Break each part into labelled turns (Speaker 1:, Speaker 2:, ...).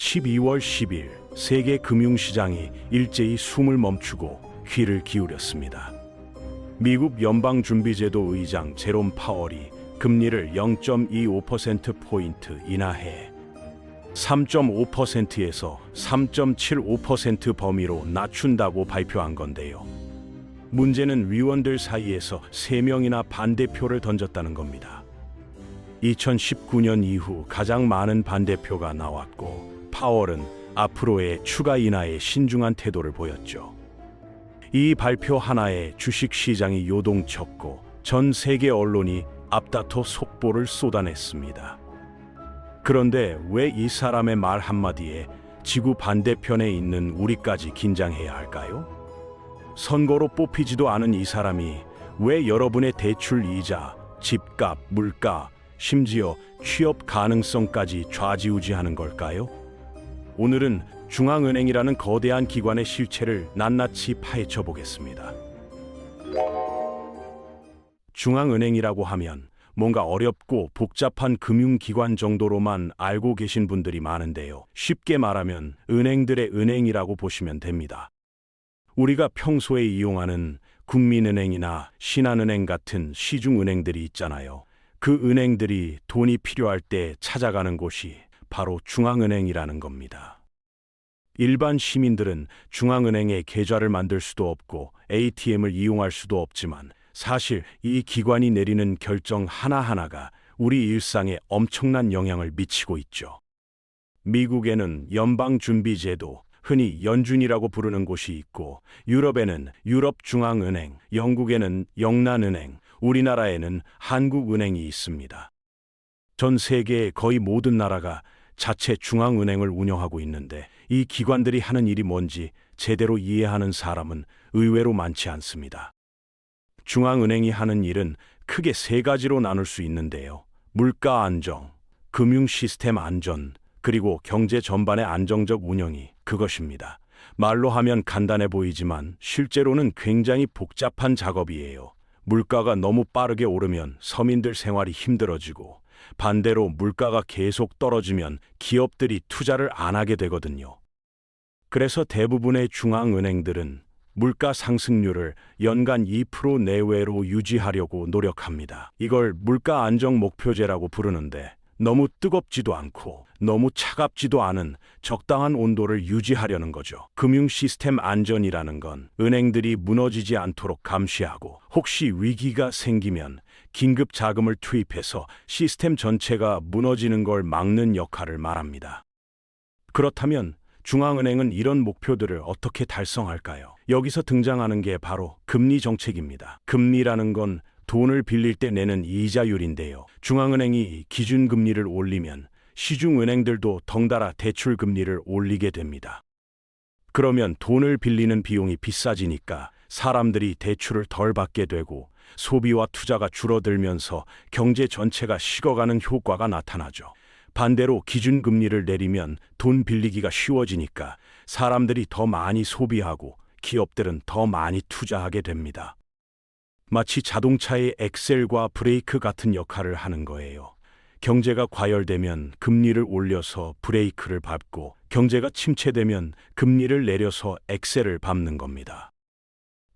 Speaker 1: 12월 10일 세계 금융시장이 일제히 숨을 멈추고 귀를 기울였습니다. 미국 연방준비제도 의장 제롬 파월이 금리를 0.25%포인트 인하해 3.5%에서 3.75% 범위로 낮춘다고 발표한 건데요. 문제는 위원들 사이에서 3명이나 반대표를 던졌다는 겁니다. 2019년 이후 가장 많은 반대표가 나왔고 파월은 앞으로의 추가 인하에 신중한 태도를 보였죠. 이 발표 하나에 주식시장이 요동쳤고 전 세계 언론이 앞다퉈 속보를 쏟아냈습니다. 그런데 왜 이 사람의 말 한마디에 지구 반대편에 있는 우리까지 긴장해야 할까요? 선거로 뽑히지도 않은 이 사람이 왜 여러분의 대출 이자, 집값, 물가, 심지어 취업 가능성까지 좌지우지하는 걸까요? 오늘은 중앙은행이라는 거대한 기관의 실체를 낱낱이 파헤쳐 보겠습니다. 중앙은행이라고 하면 뭔가 어렵고 복잡한 금융기관 정도로만 알고 계신 분들이 많은데요. 쉽게 말하면 은행들의 은행이라고 보시면 됩니다. 우리가 평소에 이용하는 국민은행이나 신한은행 같은 시중은행들이 있잖아요. 그 은행들이 돈이 필요할 때 찾아가는 곳이 바로 중앙은행이라는 겁니다. 일반 시민들은 중앙은행에 계좌를 만들 수도 없고 ATM을 이용할 수도 없지만 사실 이 기관이 내리는 결정 하나하나가 우리 일상에 엄청난 영향을 미치고 있죠. 미국에는 연방준비제도, 흔히 연준이라고 부르는 곳이 있고 유럽에는 유럽중앙은행, 영국에는 영란은행, 우리나라에는 한국은행이 있습니다. 전 세계의 거의 모든 나라가 자체 중앙은행을 운영하고 있는데 이 기관들이 하는 일이 뭔지 제대로 이해하는 사람은 의외로 많지 않습니다. 중앙은행이 하는 일은 크게 3가지로 나눌 수 있는데요. 물가 안정, 금융 시스템 안전, 그리고 경제 전반의 안정적 운영이 그것입니다. 말로 하면 간단해 보이지만 실제로는 굉장히 복잡한 작업이에요. 물가가 너무 빠르게 오르면 서민들 생활이 힘들어지고 반대로 물가가 계속 떨어지면 기업들이 투자를 안 하게 되거든요. 그래서 대부분의 중앙은행들은 물가 상승률을 연간 2% 내외로 유지하려고 노력합니다. 이걸 물가 안정 목표제라고 부르는데 너무 뜨겁지도 않고 너무 차갑지도 않은 적당한 온도를 유지하려는 거죠. 금융 시스템 안전이라는 건 은행들이 무너지지 않도록 감시하고 혹시 위기가 생기면 긴급 자금을 투입해서 시스템 전체가 무너지는 걸 막는 역할을 말합니다. 그렇다면 중앙은행은 이런 목표들을 어떻게 달성할까요? 여기서 등장하는 게 바로 금리 정책입니다. 금리라는 건 돈을 빌릴 때 내는 이자율인데요. 중앙은행이 기준금리를 올리면 시중은행들도 덩달아 대출금리를 올리게 됩니다. 그러면 돈을 빌리는 비용이 비싸지니까 사람들이 대출을 덜 받게 되고 소비와 투자가 줄어들면서 경제 전체가 식어가는 효과가 나타나죠. 반대로 기준금리를 내리면 돈 빌리기가 쉬워지니까 사람들이 더 많이 소비하고 기업들은 더 많이 투자하게 됩니다. 마치 자동차의 엑셀과 브레이크 같은 역할을 하는 거예요. 경제가 과열되면 금리를 올려서 브레이크를 밟고 경제가 침체되면 금리를 내려서 엑셀을 밟는 겁니다.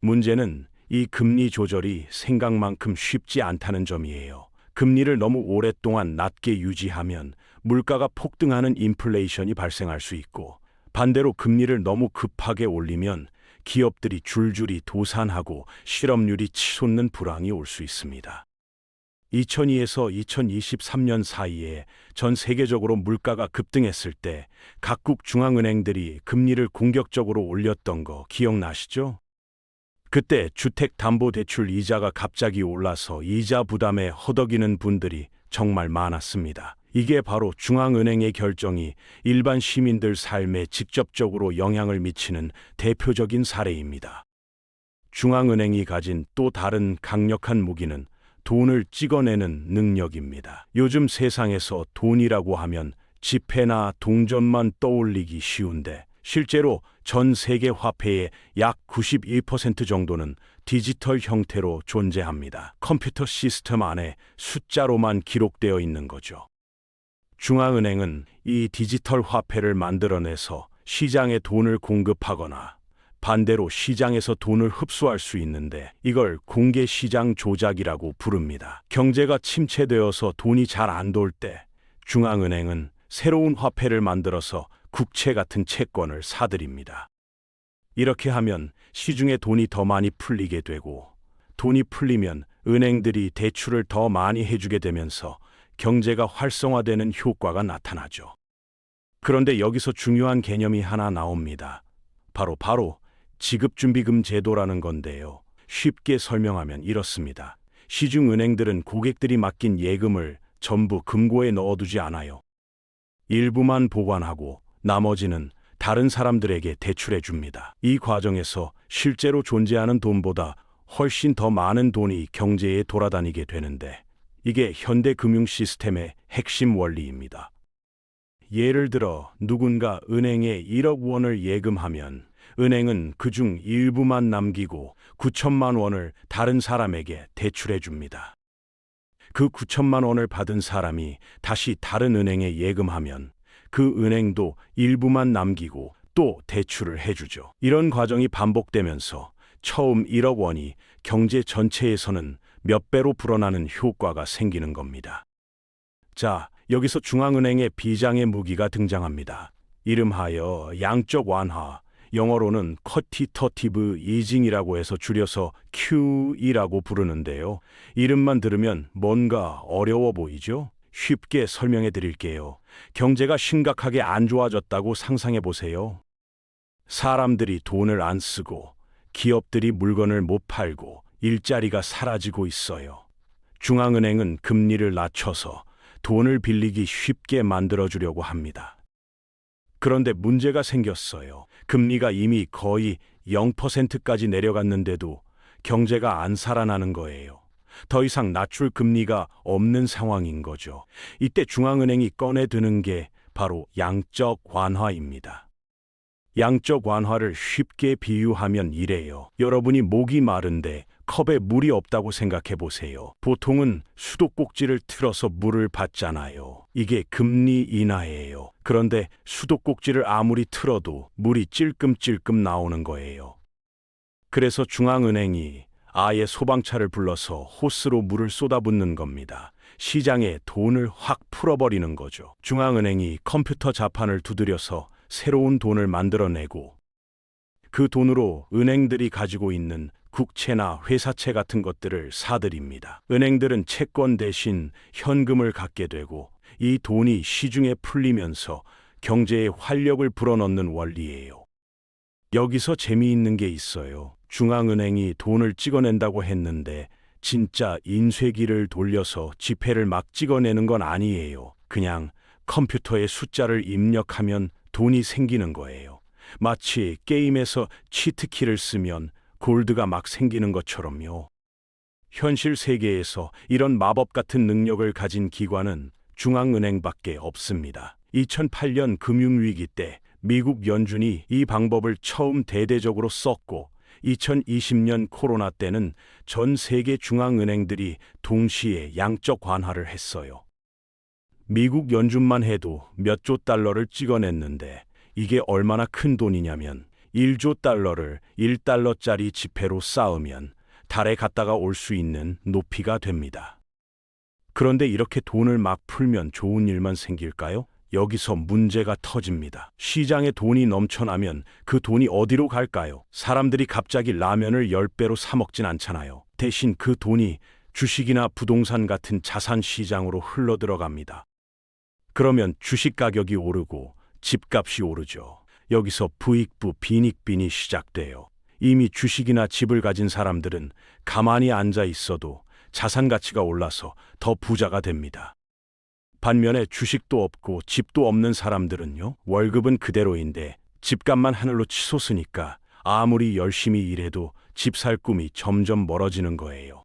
Speaker 1: 문제는 이 금리 조절이 생각만큼 쉽지 않다는 점이에요. 금리를 너무 오랫동안 낮게 유지하면 물가가 폭등하는 인플레이션이 발생할 수 있고 반대로 금리를 너무 급하게 올리면 기업들이 줄줄이 도산하고 실업률이 치솟는 불황이 올 수 있습니다. 2002에서 2023년 사이에 전 세계적으로 물가가 급등했을 때 각국 중앙은행들이 금리를 공격적으로 올렸던 거 기억나시죠? 그때 주택담보대출 이자가 갑자기 올라서 이자 부담에 허덕이는 분들이 정말 많았습니다. 이게 바로 중앙은행의 결정이 일반 시민들 삶에 직접적으로 영향을 미치는 대표적인 사례입니다. 중앙은행이 가진 또 다른 강력한 무기는 돈을 찍어내는 능력입니다. 요즘 세상에서 돈이라고 하면 지폐나 동전만 떠올리기 쉬운데 실제로 전 세계 화폐의 약 91% 정도는 디지털 형태로 존재합니다. 컴퓨터 시스템 안에 숫자로만 기록되어 있는 거죠. 중앙은행은 이 디지털 화폐를 만들어내서 시장에 돈을 공급하거나 반대로 시장에서 돈을 흡수할 수 있는데 이걸 공개 시장 조작이라고 부릅니다. 경제가 침체되어서 돈이 잘 안 돌 때 중앙은행은 새로운 화폐를 만들어서 국채 같은 채권을 사들입니다. 이렇게 하면 시중에 돈이 더 많이 풀리게 되고 돈이 풀리면 은행들이 대출을 더 많이 해주게 되면서 경제가 활성화되는 효과가 나타나죠. 그런데 여기서 중요한 개념이 하나 나옵니다. 바로 지급준비금 제도라는 건데요. 쉽게 설명하면 이렇습니다. 시중 은행들은 고객들이 맡긴 예금을 전부 금고에 넣어두지 않아요. 일부만 보관하고 나머지는 다른 사람들에게 대출해 줍니다. 이 과정에서 실제로 존재하는 돈보다 훨씬 더 많은 돈이 경제에 돌아다니게 되는데 이게 현대 금융 시스템의 핵심 원리입니다. 예를 들어 누군가 은행에 1억 원을 예금하면 은행은 그중 일부만 남기고 9천만 원을 다른 사람에게 대출해 줍니다. 그 9천만 원을 받은 사람이 다시 다른 은행에 예금하면 그 은행도 일부만 남기고 또 대출을 해주죠. 이런 과정이 반복되면서 처음 1억 원이 경제 전체에서는 몇 배로 불어나는 효과가 생기는 겁니다. 자, 여기서 중앙은행의 비장의 무기가 등장합니다. 이름하여 양적 완화, 영어로는 쿼티터티브 이징이라고 해서 줄여서 QE라고 부르는데요. 이름만 들으면 뭔가 어려워 보이죠? 쉽게 설명해 드릴게요. 경제가 심각하게 안 좋아졌다고 상상해 보세요. 사람들이 돈을 안 쓰고 기업들이 물건을 못 팔고 일자리가 사라지고 있어요. 중앙은행은 금리를 낮춰서 돈을 빌리기 쉽게 만들어주려고 합니다. 그런데 문제가 생겼어요. 금리가 이미 거의 0%까지 내려갔는데도 경제가 안 살아나는 거예요. 더 이상 낮출 금리가 없는 상황인 거죠. 이때 중앙은행이 꺼내드는 게 바로 양적 완화입니다. 양적 완화를 쉽게 비유하면 이래요. 여러분이 목이 마른데 컵에 물이 없다고 생각해 보세요. 보통은 수도꼭지를 틀어서 물을 받잖아요. 이게 금리 인하예요. 그런데 수도꼭지를 아무리 틀어도 물이 찔끔찔끔 나오는 거예요. 그래서 중앙은행이 아예 소방차를 불러서 호스로 물을 쏟아붓는 겁니다. 시장에 돈을 확 풀어버리는 거죠. 중앙은행이 컴퓨터 자판을 두드려서 새로운 돈을 만들어내고 그 돈으로 은행들이 가지고 있는 국채나 회사채 같은 것들을 사들입니다. 은행들은 채권 대신 현금을 갖게 되고 이 돈이 시중에 풀리면서 경제에 활력을 불어넣는 원리예요. 여기서 재미있는 게 있어요. 중앙은행이 돈을 찍어낸다고 했는데 진짜 인쇄기를 돌려서 지폐를 막 찍어내는 건 아니에요. 그냥 컴퓨터에 숫자를 입력하면 돈이 생기는 거예요. 마치 게임에서 치트키를 쓰면 골드가 막 생기는 것처럼요. 현실 세계에서 이런 마법 같은 능력을 가진 기관은 중앙은행밖에 없습니다. 2008년 금융위기 때 미국 연준이 이 방법을 처음 대대적으로 썼고 2020년 코로나 때는 전 세계 중앙은행들이 동시에 양적 완화를 했어요. 미국 연준만 해도 몇 조 달러를 찍어냈는데 이게 얼마나 큰 돈이냐면 1조 달러를 1달러짜리 지폐로 쌓으면 달에 갔다가 올 수 있는 높이가 됩니다. 그런데 이렇게 돈을 막 풀면 좋은 일만 생길까요? 여기서 문제가 터집니다. 시장에 돈이 넘쳐나면 그 돈이 어디로 갈까요? 사람들이 갑자기 라면을 10배로 사 먹진 않잖아요. 대신 그 돈이 주식이나 부동산 같은 자산 시장으로 흘러들어갑니다. 그러면 주식 가격이 오르고 집값이 오르죠. 여기서 부익부 빈익빈이 시작돼요. 이미 주식이나 집을 가진 사람들은 가만히 앉아 있어도 자산 가치가 올라서 더 부자가 됩니다. 반면에 주식도 없고 집도 없는 사람들은요, 월급은 그대로인데 집값만 하늘로 치솟으니까 아무리 열심히 일해도 집 살 꿈이 점점 멀어지는 거예요.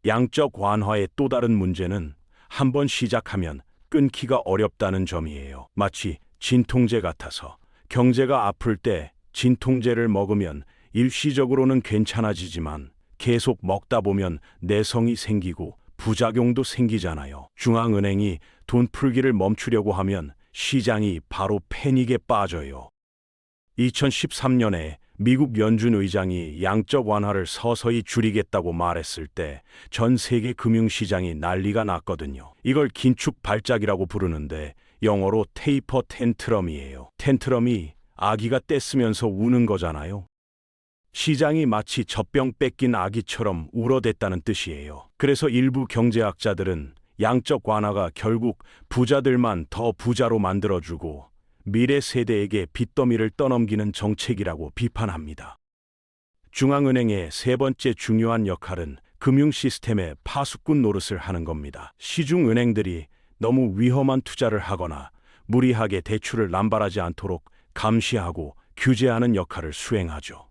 Speaker 1: 양적 완화의 또 다른 문제는 한번 시작하면 끊기가 어렵다는 점이에요. 마치 진통제 같아서 경제가 아플 때 진통제를 먹으면 일시적으로는 괜찮아지지만 계속 먹다 보면 내성이 생기고 부작용도 생기잖아요. 중앙은행이 돈 풀기를 멈추려고 하면 시장이 바로 패닉에 빠져요. 2013년에 미국 연준 의장이 양적 완화를 서서히 줄이겠다고 말했을 때 전 세계 금융시장이 난리가 났거든요. 이걸 긴축 발작이라고 부르는데 영어로 테이퍼 텐트럼이에요. 텐트럼이 아기가 떼쓰면서 우는 거잖아요. 시장이 마치 젖병 뺏긴 아기처럼 울어댔다는 뜻이에요. 그래서 일부 경제학자들은 양적 완화가 결국 부자들만 더 부자로 만들어주고 미래 세대에게 빚더미를 떠넘기는 정책이라고 비판합니다. 중앙은행의 세 번째 중요한 역할은 금융 시스템의 파수꾼 노릇을 하는 겁니다. 시중은행들이 너무 위험한 투자를 하거나 무리하게 대출을 남발하지 않도록 감시하고 규제하는 역할을 수행하죠.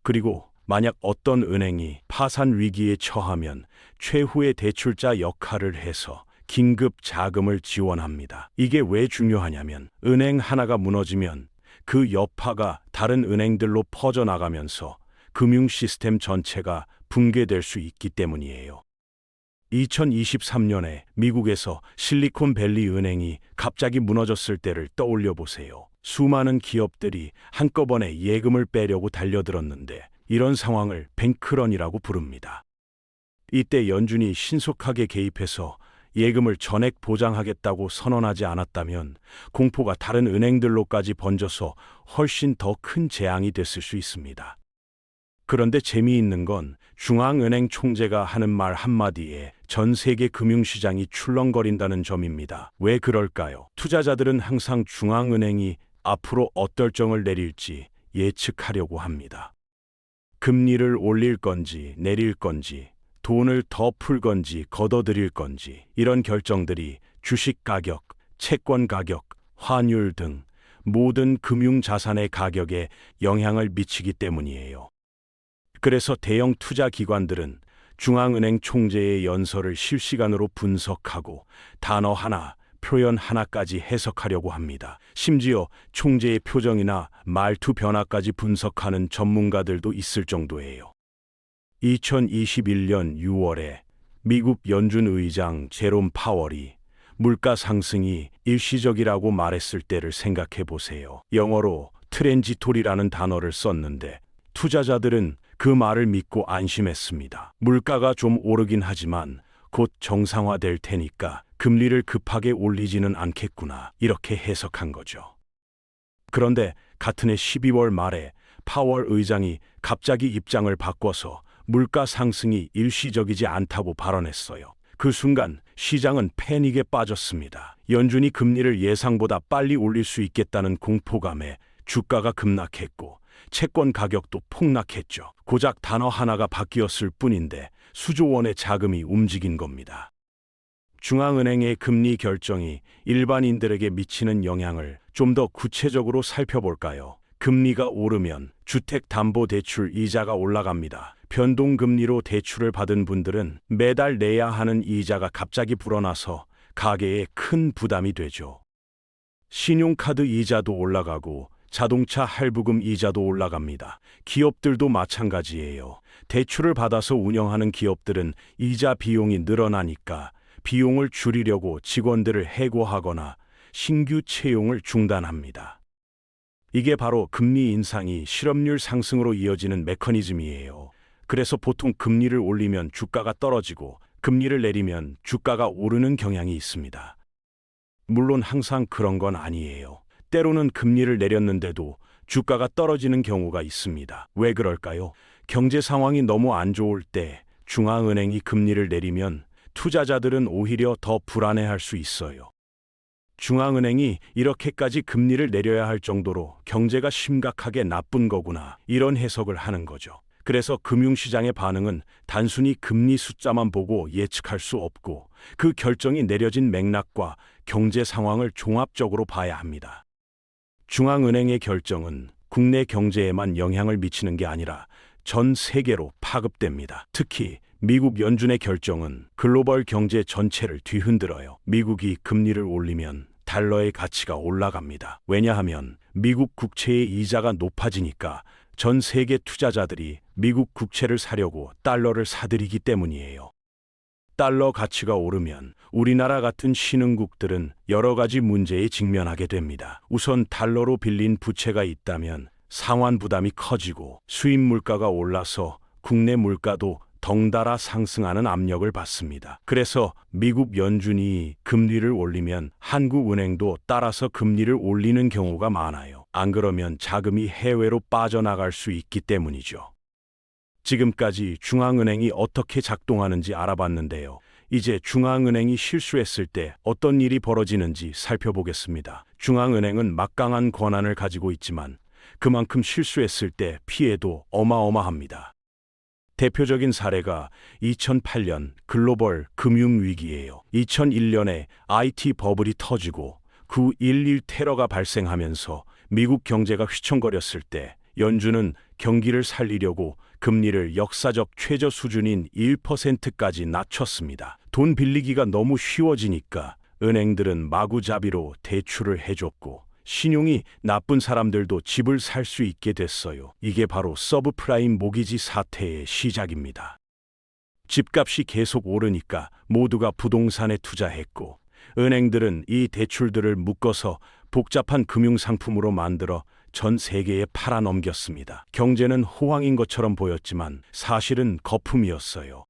Speaker 1: 그리고 만약 어떤 은행이 파산 위기에 처하면 최후의 대출자 역할을 해서 긴급 자금을 지원합니다. 이게 왜 중요하냐면 은행 하나가 무너지면 그 여파가 다른 은행들로 퍼져나가면서 금융 시스템 전체가 붕괴될 수 있기 때문이에요. 2023년에 미국에서 실리콘밸리 은행이 갑자기 무너졌을 때를 떠올려 보세요. 수많은 기업들이 한꺼번에 예금을 빼려고 달려들었는데 이런 상황을 뱅크런이라고 부릅니다. 이때 연준이 신속하게 개입해서 예금을 전액 보장하겠다고 선언하지 않았다면 공포가 다른 은행들로까지 번져서 훨씬 더 큰 재앙이 됐을 수 있습니다. 그런데 재미있는 건 중앙은행 총재가 하는 말 한마디에 전 세계 금융시장이 출렁거린다는 점입니다. 왜 그럴까요? 투자자들은 항상 중앙은행이 앞으로 어떨 정을 내릴지 예측하려고 합니다. 금리를 올릴 건지 내릴 건지, 돈을 더 풀 건지 걷어들일 건지, 이런 결정들이 주식 가격, 채권 가격, 환율 등 모든 금융자산의 가격에 영향을 미치기 때문이에요. 그래서 대형 투자 기관들은 중앙은행 총재의 연설을 실시간으로 분석하고 단어 하나, 표현 하나까지 해석하려고 합니다. 심지어 총재의 표정이나 말투 변화까지 분석하는 전문가들도 있을 정도예요. 2021년 6월에 미국 연준 의장 제롬 파월이 물가 상승이 일시적이라고 말했을 때를 생각해 보세요. 영어로 트랜지토리라는 단어를 썼는데 투자자들은 그 말을 믿고 안심했습니다. 물가가 좀 오르긴 하지만 곧 정상화될 테니까 금리를 급하게 올리지는 않겠구나, 이렇게 해석한 거죠. 그런데 같은 해 12월 말에 파월 의장이 갑자기 입장을 바꿔서 물가 상승이 일시적이지 않다고 발언했어요. 그 순간 시장은 패닉에 빠졌습니다. 연준이 금리를 예상보다 빨리 올릴 수 있겠다는 공포감에 주가가 급락했고 채권 가격도 폭락했죠. 고작 단어 하나가 바뀌었을 뿐인데 수조 원의 자금이 움직인 겁니다. 중앙은행의 금리 결정이 일반인들에게 미치는 영향을 좀 더 구체적으로 살펴볼까요? 금리가 오르면 주택담보대출 이자가 올라갑니다. 변동금리로 대출을 받은 분들은 매달 내야 하는 이자가 갑자기 불어나서 가계에 큰 부담이 되죠. 신용카드 이자도 올라가고 자동차 할부금 이자도 올라갑니다. 기업들도 마찬가지예요. 대출을 받아서 운영하는 기업들은 이자 비용이 늘어나니까 비용을 줄이려고 직원들을 해고하거나 신규 채용을 중단합니다. 이게 바로 금리 인상이 실업률 상승으로 이어지는 메커니즘이에요. 그래서 보통 금리를 올리면 주가가 떨어지고 금리를 내리면 주가가 오르는 경향이 있습니다. 물론 항상 그런 건 아니에요. 때로는 금리를 내렸는데도 주가가 떨어지는 경우가 있습니다. 왜 그럴까요? 경제 상황이 너무 안 좋을 때 중앙은행이 금리를 내리면 투자자들은 오히려 더 불안해할 수 있어요. 중앙은행이 이렇게까지 금리를 내려야 할 정도로 경제가 심각하게 나쁜 거구나, 이런 해석을 하는 거죠. 그래서 금융시장의 반응은 단순히 금리 숫자만 보고 예측할 수 없고 그 결정이 내려진 맥락과 경제 상황을 종합적으로 봐야 합니다. 중앙은행의 결정은 국내 경제에만 영향을 미치는 게 아니라 전 세계로 파급됩니다. 특히 미국 연준의 결정은 글로벌 경제 전체를 뒤흔들어요. 미국이 금리를 올리면 달러의 가치가 올라갑니다. 왜냐하면 미국 국채의 이자가 높아지니까 전 세계 투자자들이 미국 국채를 사려고 달러를 사들이기 때문이에요. 달러 가치가 오르면 우리나라 같은 신흥국들은 여러 가지 문제에 직면하게 됩니다. 우선 달러로 빌린 부채가 있다면 상환 부담이 커지고 수입 물가가 올라서 국내 물가도 덩달아 상승하는 압력을 받습니다. 그래서 미국 연준이 금리를 올리면 한국은행도 따라서 금리를 올리는 경우가 많아요. 안 그러면 자금이 해외로 빠져나갈 수 있기 때문이죠. 지금까지 중앙은행이 어떻게 작동하는지 알아봤는데요. 이제 중앙은행이 실수했을 때 어떤 일이 벌어지는지 살펴보겠습니다. 중앙은행은 막강한 권한을 가지고 있지만 그만큼 실수했을 때 피해도 어마어마합니다. 대표적인 사례가 2008년 글로벌 금융위기예요. 2001년에 IT 버블이 터지고 9.11 테러가 발생하면서 미국 경제가 휘청거렸을 때 연준은 경기를 살리려고 금리를 역사적 최저 수준인 1%까지 낮췄습니다. 돈 빌리기가 너무 쉬워지니까 은행들은 마구잡이로 대출을 해줬고 신용이 나쁜 사람들도 집을 살 수 있게 됐어요. 이게 바로 서브프라임 모기지 사태의 시작입니다. 집값이 계속 오르니까 모두가 부동산에 투자했고 은행들은 이 대출들을 묶어서 복잡한 금융상품으로 만들어 전 세계에 팔아넘겼습니다. 경제는 호황인 것처럼 보였지만 사실은 거품이었어요.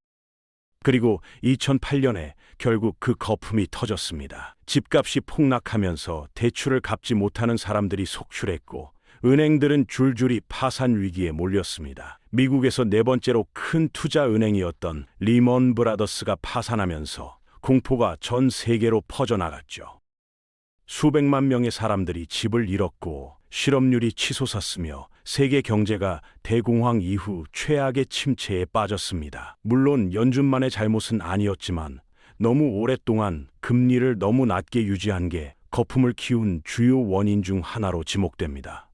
Speaker 1: 그리고 2008년에 결국 그 거품이 터졌습니다. 집값이 폭락하면서 대출을 갚지 못하는 사람들이 속출했고 은행들은 줄줄이 파산 위기에 몰렸습니다. 미국에서 네 번째로 큰 투자 은행이었던 리먼 브라더스가 파산하면서 공포가 전 세계로 퍼져나갔죠. 수백만 명의 사람들이 집을 잃었고 실업률이 치솟았으며 세계 경제가 대공황 이후 최악의 침체에 빠졌습니다. 물론 연준만의 잘못은 아니었지만 너무 오랫동안 금리를 너무 낮게 유지한 게 거품을 키운 주요 원인 중 하나로 지목됩니다.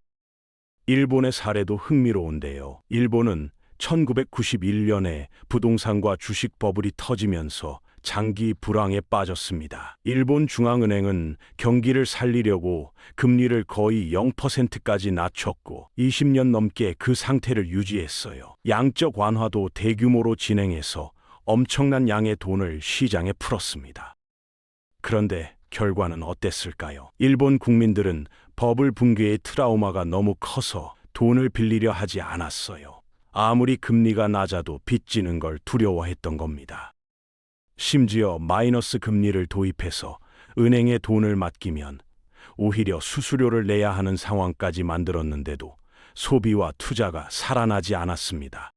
Speaker 1: 일본의 사례도 흥미로운데요. 일본은 1991년에 부동산과 주식 버블이 터지면서 장기 불황에 빠졌습니다. 일본 중앙은행은 경기를 살리려고 금리를 거의 0%까지 낮췄고 20년 넘게 그 상태를 유지했어요. 양적 완화도 대규모로 진행해서 엄청난 양의 돈을 시장에 풀었습니다. 그런데 결과는 어땠을까요? 일본 국민들은 버블 붕괴의 트라우마가 너무 커서 돈을 빌리려 하지 않았어요. 아무리 금리가 낮아도 빚지는 걸 두려워했던 겁니다. 심지어 마이너스 금리를 도입해서 은행에 돈을 맡기면 오히려 수수료를 내야 하는 상황까지 만들었는데도 소비와 투자가 살아나지 않았습니다.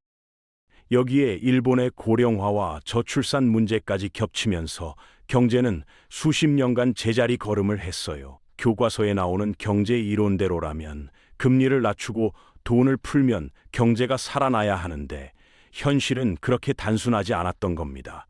Speaker 1: 여기에 일본의 고령화와 저출산 문제까지 겹치면서 경제는 수십 년간 제자리 걸음을 했어요. 교과서에 나오는 경제 이론대로라면 금리를 낮추고 돈을 풀면 경제가 살아나야 하는데 현실은 그렇게 단순하지 않았던 겁니다.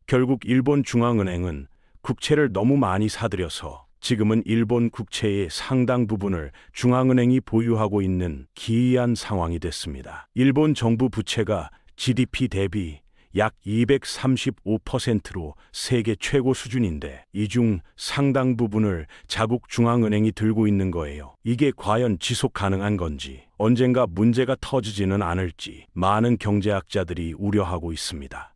Speaker 1: 결국 일본 중앙은행은 국채를 너무 많이 사들여서 지금은 일본 국채의 상당 부분을 중앙은행이 보유하고 있는 기이한 상황이 됐습니다. 일본 정부 부채가 GDP 대비 약 235%로 세계 최고 수준인데 이 중 상당 부분을 자국 중앙은행이 들고 있는 거예요. 이게 과연 지속 가능한 건지 언젠가 문제가 터지지는 않을지 많은 경제학자들이 우려하고 있습니다.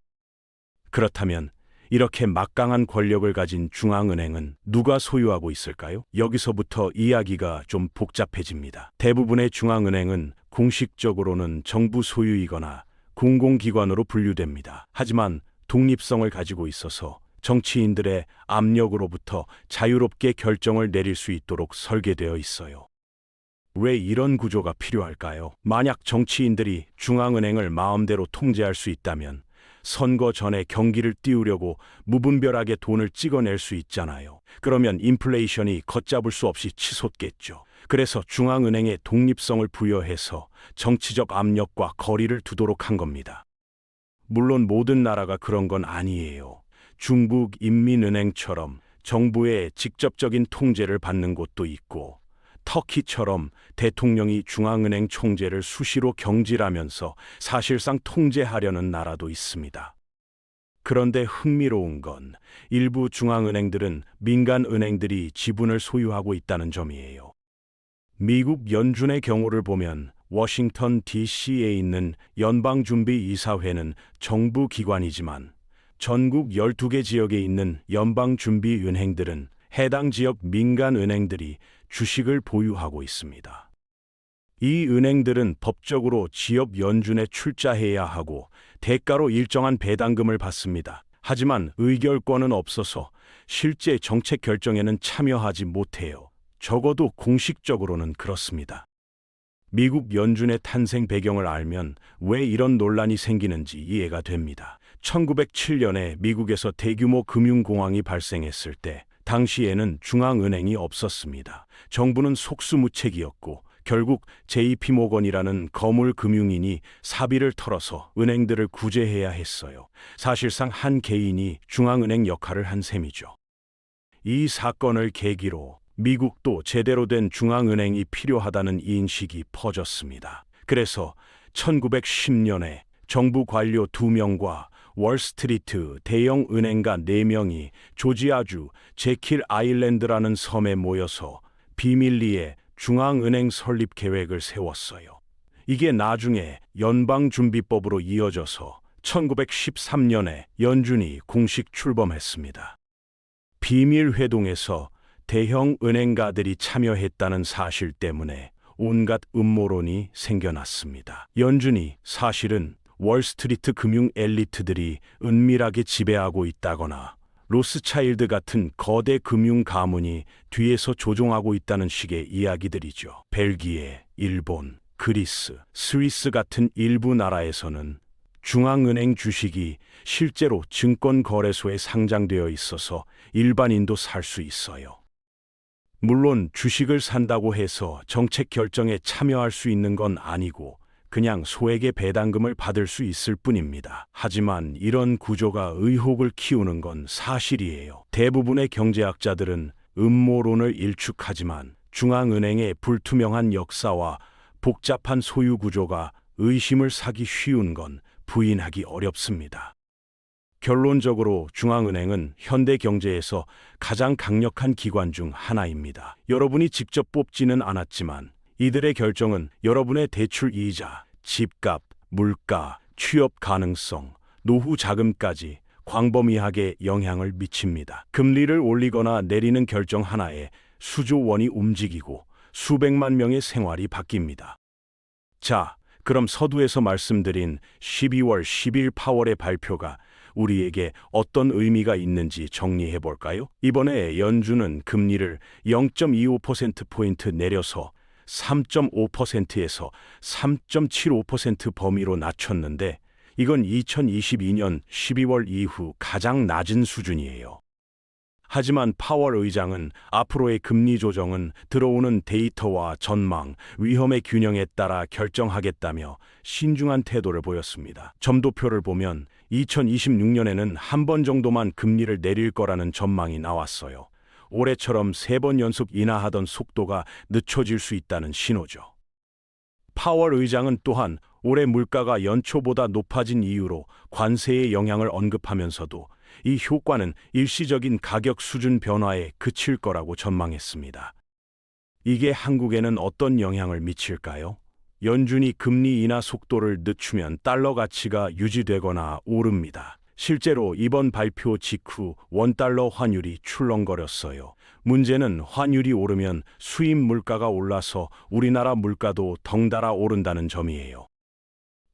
Speaker 1: 그렇다면 이렇게 막강한 권력을 가진 중앙은행은 누가 소유하고 있을까요? 여기서부터 이야기가 좀 복잡해집니다. 대부분의 중앙은행은 공식적으로는 정부 소유이거나 공공기관으로 분류됩니다. 하지만 독립성을 가지고 있어서 정치인들의 압력으로부터 자유롭게 결정을 내릴 수 있도록 설계되어 있어요. 왜 이런 구조가 필요할까요? 만약 정치인들이 중앙은행을 마음대로 통제할 수 있다면 선거 전에 경기를 띄우려고 무분별하게 돈을 찍어낼 수 있잖아요. 그러면 인플레이션이 걷잡을 수 없이 치솟겠죠. 그래서 중앙은행에 독립성을 부여해서 정치적 압력과 거리를 두도록 한 겁니다. 물론 모든 나라가 그런 건 아니에요. 중국 인민은행처럼 정부의 직접적인 통제를 받는 곳도 있고 터키처럼 대통령이 중앙은행 총재를 수시로 경질하면서 사실상 통제하려는 나라도 있습니다. 그런데 흥미로운 건 일부 중앙은행들은 민간은행들이 지분을 소유하고 있다는 점이에요. 미국 연준의 경우를 보면 워싱턴 DC에 있는 연방준비이사회는 정부 기관이지만 전국 12개 지역에 있는 연방준비은행들은 해당 지역 민간은행들이 주식을 보유하고 있습니다. 이 은행들은 법적으로 지역 연준에 출자해야 하고 대가로 일정한 배당금을 받습니다. 하지만 의결권은 없어서 실제 정책 결정에는 참여하지 못해요. 적어도 공식적으로는 그렇습니다. 미국 연준의 탄생 배경을 알면 왜 이런 논란이 생기는지 이해가 됩니다. 1907년에 미국에서 대규모 금융공황이 발생했을 때 당시에는 중앙은행이 없었습니다. 정부는 속수무책이었고 결국 JP 모건이라는 거물 금융인이 사비를 털어서 은행들을 구제해야 했어요. 사실상 한 개인이 중앙은행 역할을 한 셈이죠. 이 사건을 계기로 미국도 제대로 된 중앙은행이 필요하다는 인식이 퍼졌습니다. 그래서 1910년에 정부 관료 2명과 월스트리트 대형 은행가 4명이 조지아주 제킬 아일랜드라는 섬에 모여서 비밀리에 중앙은행 설립 계획을 세웠어요. 이게 나중에 연방준비법으로 이어져서 1913년에 연준이 공식 출범했습니다. 비밀회동에서 대형 은행가들이 참여했다는 사실 때문에 온갖 음모론이 생겨났습니다. 연준이 사실은 월스트리트 금융 엘리트들이 은밀하게 지배하고 있다거나 로스차일드 같은 거대 금융 가문이 뒤에서 조종하고 있다는 식의 이야기들이죠. 벨기에, 일본, 그리스, 스위스 같은 일부 나라에서는 중앙은행 주식이 실제로 증권거래소에 상장되어 있어서 일반인도 살 수 있어요. 물론 주식을 산다고 해서 정책 결정에 참여할 수 있는 건 아니고 그냥 소액의 배당금을 받을 수 있을 뿐입니다. 하지만 이런 구조가 의혹을 키우는 건 사실이에요. 대부분의 경제학자들은 음모론을 일축하지만 중앙은행의 불투명한 역사와 복잡한 소유 구조가 의심을 사기 쉬운 건 부인하기 어렵습니다. 결론적으로 중앙은행은 현대 경제에서 가장 강력한 기관 중 하나입니다. 여러분이 직접 뽑지는 않았지만 이들의 결정은 여러분의 대출 이자, 집값, 물가, 취업 가능성, 노후 자금까지 광범위하게 영향을 미칩니다. 금리를 올리거나 내리는 결정 하나에 수조 원이 움직이고 수백만 명의 생활이 바뀝니다. 자, 그럼 서두에서 말씀드린 12월 10일 파월의 발표가 우리에게 어떤 의미가 있는지 정리해 볼까요? 이번에 연준은 금리를 0.25%포인트 내려서 3.5%에서 3.75% 범위로 낮췄는데 이건 2022년 12월 이후 가장 낮은 수준이에요. 하지만 파월 의장은 앞으로의 금리 조정은 들어오는 데이터와 전망, 위험의 균형에 따라 결정하겠다며 신중한 태도를 보였습니다. 점도표를 보면 2026년에는 한 번 정도만 금리를 내릴 거라는 전망이 나왔어요. 올해처럼 3번 연속 인하하던 속도가 늦춰질 수 있다는 신호죠. 파월 의장은 또한 올해 물가가 연초보다 높아진 이유로 관세의 영향을 언급하면서도 이 효과는 일시적인 가격 수준 변화에 그칠 거라고 전망했습니다. 이게 한국에는 어떤 영향을 미칠까요? 연준이 금리 인하 속도를 늦추면 달러 가치가 유지되거나 오릅니다. 실제로 이번 발표 직후 원달러 환율이 출렁거렸어요. 문제는 환율이 오르면 수입 물가가 올라서 우리나라 물가도 덩달아 오른다는 점이에요.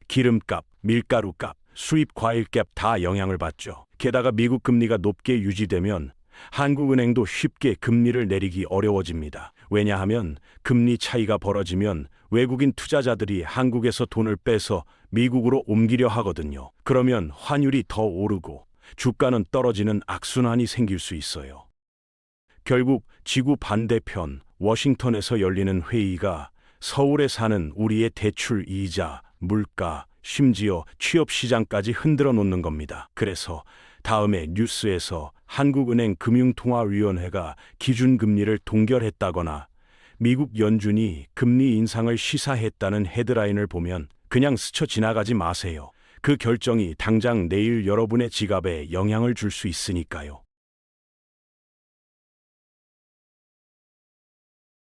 Speaker 1: 기름값, 밀가루값, 수입 과일값 다 영향을 받죠. 게다가 미국 금리가 높게 유지되면 한국은행도 쉽게 금리를 내리기 어려워집니다. 왜냐하면 금리 차이가 벌어지면 외국인 투자자들이 한국에서 돈을 빼서 미국으로 옮기려 하거든요. 그러면 환율이 더 오르고 주가는 떨어지는 악순환이 생길 수 있어요. 결국 지구 반대편 워싱턴에서 열리는 회의가 서울에 사는 우리의 대출 이자, 물가, 심지어 취업 시장까지 흔들어 놓는 겁니다. 그래서 다음에 뉴스에서 한국은행 금융통화위원회가 기준금리를 동결했다거나 미국 연준이 금리 인상을 시사했다는 헤드라인을 보면 그냥 스쳐 지나가지 마세요. 그 결정이 당장 내일 여러분의 지갑에 영향을 줄 수 있으니까요.